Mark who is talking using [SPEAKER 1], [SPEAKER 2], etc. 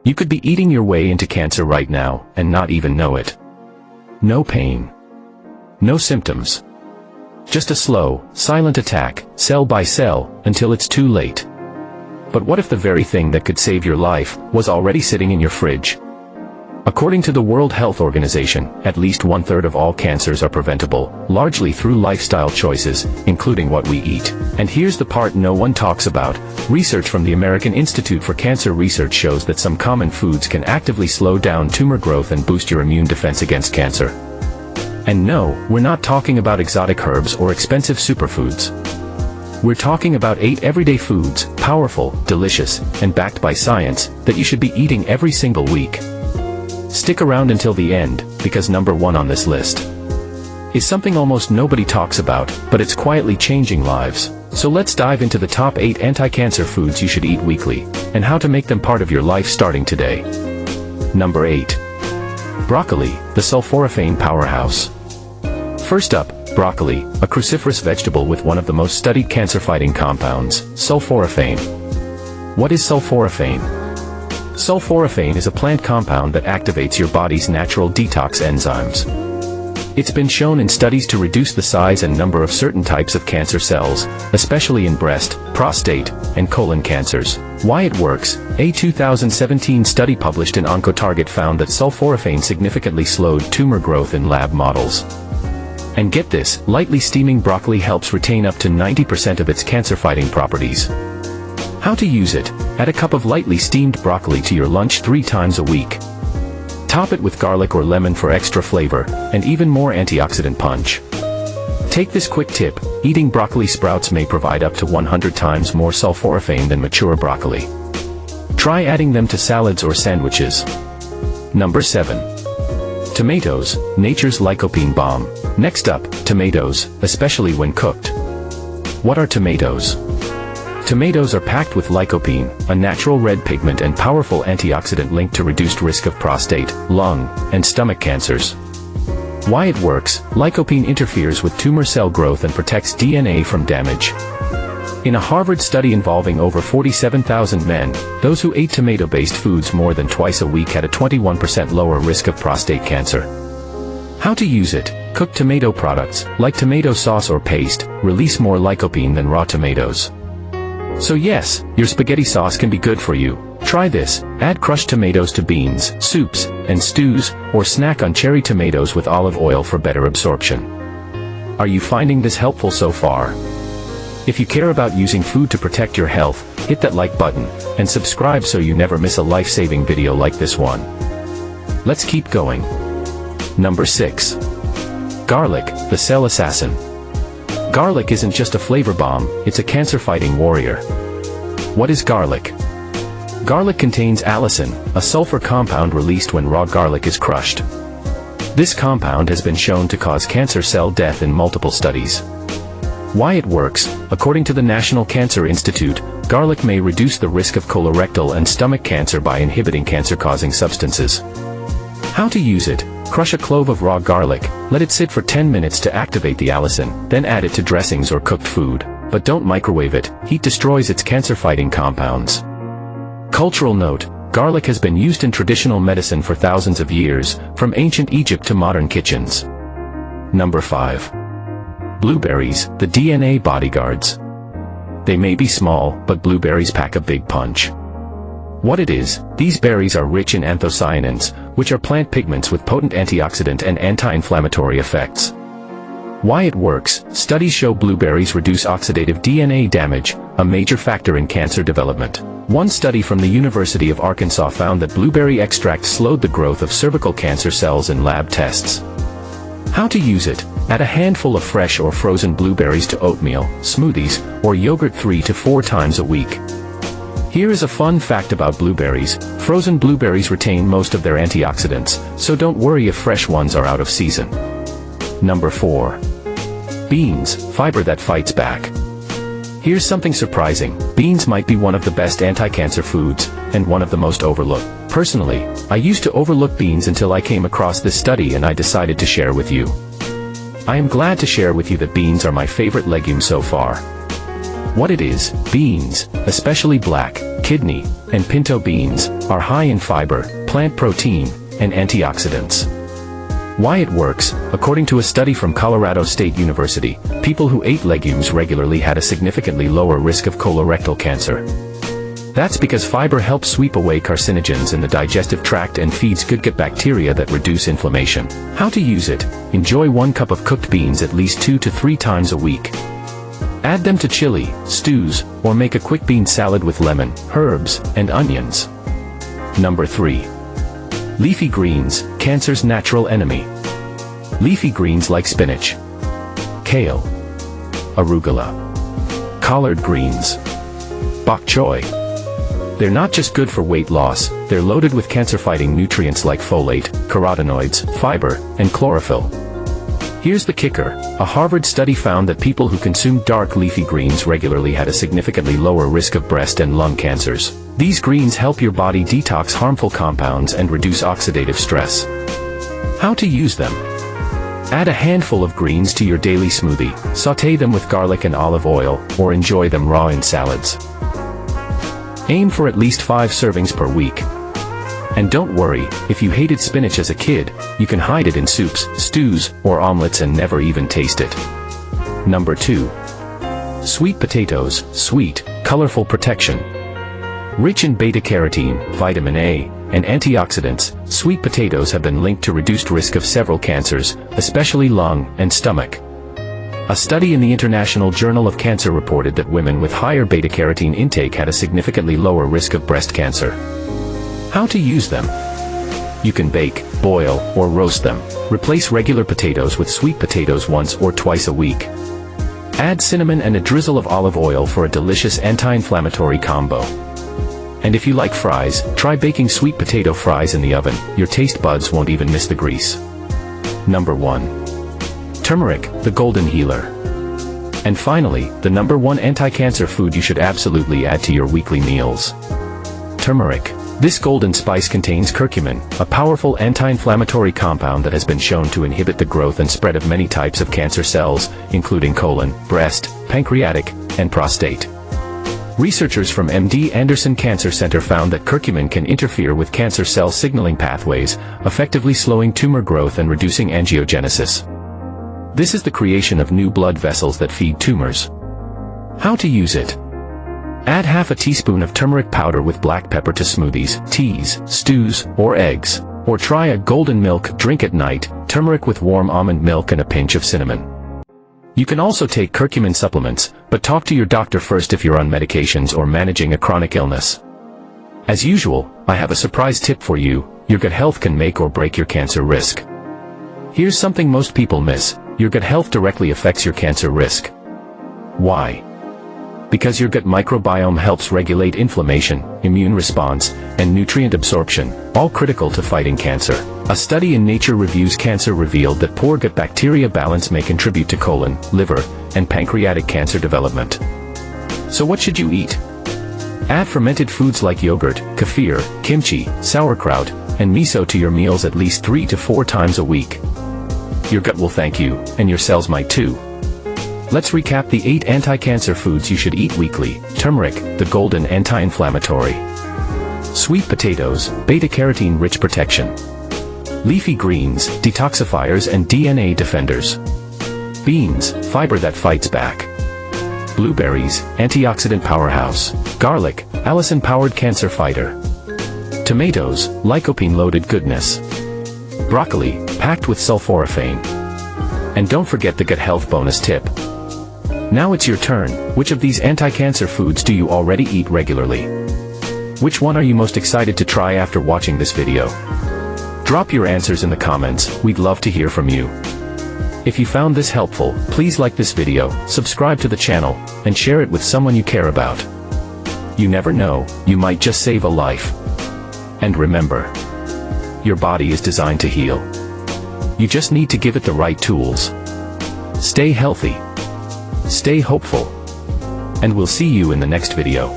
[SPEAKER 1] You could be eating your way into cancer right now, and not even know it. No pain. No symptoms. Just a slow, silent attack, cell by cell, until it's too late. But what if the very thing that could save your life was already sitting in your fridge? According to the World Health Organization, at least 1/3 of all cancers are preventable, largely through lifestyle choices, including what we eat. And here's the part no one talks about. Research from the American Institute for Cancer Research shows that some common foods can actively slow down tumor growth and boost your immune defense against cancer. And no, we're not talking about exotic herbs or expensive superfoods. We're talking about 8 everyday foods, powerful, delicious, and backed by science, that you should be eating every single week. Stick around until the end, because number 1 on this list is something almost nobody talks about, but it's quietly changing lives. So let's dive into the top 8 anti-cancer foods you should eat weekly, and how to make them part of your life starting today. Number 8. Broccoli, the sulforaphane powerhouse. First up, broccoli, a cruciferous vegetable with one of the most studied cancer-fighting compounds, sulforaphane. What is sulforaphane? Sulforaphane is a plant compound that activates your body's natural detox enzymes. It's been shown in studies to reduce the size and number of certain types of cancer cells, especially in breast, prostate, and colon cancers. Why it works? A 2017 study published in Oncotarget found that sulforaphane significantly slowed tumor growth in lab models. And get this, lightly steaming broccoli helps retain up to 90% of its cancer-fighting properties. How to use it? Add a cup of lightly steamed broccoli to your lunch 3 times a week. Top it with garlic or lemon for extra flavor, and even more antioxidant punch. Take this quick tip, eating broccoli sprouts may provide up to 100 times more sulforaphane than mature broccoli. Try adding them to salads or sandwiches. Number 7. Tomatoes, nature's lycopene bomb. Next up, tomatoes, especially when cooked. What are tomatoes? Tomatoes are packed with lycopene, a natural red pigment and powerful antioxidant linked to reduced risk of prostate, lung, and stomach cancers. Why it works? Lycopene interferes with tumor cell growth and protects DNA from damage. In a Harvard study involving over 47,000 men, those who ate tomato-based foods more than twice a week had a 21% lower risk of prostate cancer. How to use it? Cook tomato products, like tomato sauce or paste, release more lycopene than raw tomatoes. So yes, your spaghetti sauce can be good for you. Try this, add crushed tomatoes to beans, soups, and stews, or snack on cherry tomatoes with olive oil for better absorption. Are you finding this helpful so far? If you care about using food to protect your health, hit that like button, and subscribe so you never miss a life-saving video like this one. Let's keep going. Number 6. Garlic, the cell assassin. Garlic isn't just a flavor bomb, it's a cancer-fighting warrior. What is garlic? Garlic contains allicin, a sulfur compound released when raw garlic is crushed. This compound has been shown to cause cancer cell death in multiple studies. Why it works? According to the National Cancer Institute, garlic may reduce the risk of colorectal and stomach cancer by inhibiting cancer-causing substances. How to use it? Crush a clove of raw garlic, let it sit for 10 minutes to activate the allicin, then add it to dressings or cooked food. But don't microwave it, heat destroys its cancer-fighting compounds. Cultural note, garlic has been used in traditional medicine for thousands of years, from ancient Egypt to modern kitchens. Number 5. Blueberries, the DNA bodyguards. They may be small, but blueberries pack a big punch. What it is, these berries are rich in anthocyanins, which are plant pigments with potent antioxidant and anti-inflammatory effects. Why it works? Studies show blueberries reduce oxidative DNA damage, a major factor in cancer development. One study from the University of Arkansas found that blueberry extract slowed the growth of cervical cancer cells in lab tests. How to use it? Add a handful of fresh or frozen blueberries to oatmeal, smoothies, or yogurt 3 to 4 times a week. Here is a fun fact about blueberries. Frozen blueberries retain most of their antioxidants, so don't worry if fresh ones are out of season. Number 4. Beans, fiber that fights back. Here's something surprising. Beans might be one of the best anti-cancer foods, and one of the most overlooked. Personally, I used to overlook beans until I came across this study and I decided to share with you. I am glad to share with you that beans are my favorite legume so far. What it is: beans, especially black, kidney, and pinto beans, are high in fiber, plant protein, and antioxidants. Why it works: according to a study from Colorado State University, people who ate legumes regularly had a significantly lower risk of colorectal cancer. That's because fiber helps sweep away carcinogens in the digestive tract and feeds good gut bacteria that reduce inflammation. How to use it: enjoy 1 cup of cooked beans at least 2 to 3 times a week. Add them to chili, stews, or make a quick bean salad with lemon, herbs, and onions. Number 3. Leafy greens, cancer's natural enemy. Leafy greens like spinach, kale, arugula, collard greens, bok choy. They're not just good for weight loss, they're loaded with cancer-fighting nutrients like folate, carotenoids, fiber, and chlorophyll. Here's the kicker: a Harvard study found that people who consumed dark leafy greens regularly had a significantly lower risk of breast and lung cancers. These greens help your body detox harmful compounds and reduce oxidative stress. How to use them: add a handful of greens to your daily smoothie, sauté them with garlic and olive oil, or enjoy them raw in salads. Aim for at least 5 servings per week. And don't worry, if you hated spinach as a kid, you can hide it in soups, stews, or omelets and never even taste it. Number 2. Sweet potatoes, sweet, colorful protection. Rich in beta-carotene, vitamin A, and antioxidants, sweet potatoes have been linked to reduced risk of several cancers, especially lung and stomach. A study in the International Journal of Cancer reported that women with higher beta-carotene intake had a significantly lower risk of breast cancer. How to use them: you can bake, boil, or roast them. Replace regular potatoes with sweet potatoes once or twice a week. Add cinnamon and a drizzle of olive oil for a delicious anti-inflammatory combo. And if you like fries, try baking sweet potato fries in the oven. Your taste buds won't even miss the grease. Number 1. Turmeric, the golden healer. And finally, the number 1 anti-cancer food you should absolutely add to your weekly meals: turmeric. This golden spice contains curcumin, a powerful anti-inflammatory compound that has been shown to inhibit the growth and spread of many types of cancer cells, including colon, breast, pancreatic, and prostate. Researchers from MD Anderson Cancer Center found that curcumin can interfere with cancer cell signaling pathways, effectively slowing tumor growth and reducing angiogenesis. This is the creation of new blood vessels that feed tumors. How to use it: add half a teaspoon of turmeric powder with black pepper to smoothies, teas, stews, or eggs. Or try a golden milk drink at night: turmeric with warm almond milk and a pinch of cinnamon. You can also take curcumin supplements, but talk to your doctor first if you're on medications or managing a chronic illness. As usual, I have a surprise tip for you: your gut health can make or break your cancer risk. Here's something most people miss: your gut health directly affects your cancer risk. Why? Because your gut microbiome helps regulate inflammation, immune response, and nutrient absorption, all critical to fighting cancer. A study in Nature Reviews Cancer revealed that poor gut bacteria balance may contribute to colon, liver, and pancreatic cancer development. So what should you eat? Add fermented foods like yogurt, kefir, kimchi, sauerkraut, and miso to your meals at least 3 to 4 times a week. Your gut will thank you, and your cells might too. Let's recap the 8 anti-cancer foods you should eat weekly. Turmeric, the golden anti-inflammatory. Sweet potatoes, beta-carotene-rich protection. Leafy greens, detoxifiers and DNA defenders. Beans, fiber that fights back. Blueberries, antioxidant powerhouse. Garlic, allicin-powered cancer fighter. Tomatoes, lycopene-loaded goodness. Broccoli, packed with sulforaphane. And don't forget the gut health bonus tip. Now it's your turn. Which of these anti-cancer foods do you already eat regularly? Which one are you most excited to try after watching this video? Drop your answers in the comments, we'd love to hear from you. If you found this helpful, please like this video, subscribe to the channel, and share it with someone you care about. You never know, you might just save a life. And remember, your body is designed to heal. You just need to give it the right tools. Stay healthy. Stay hopeful. And we'll see you in the next video.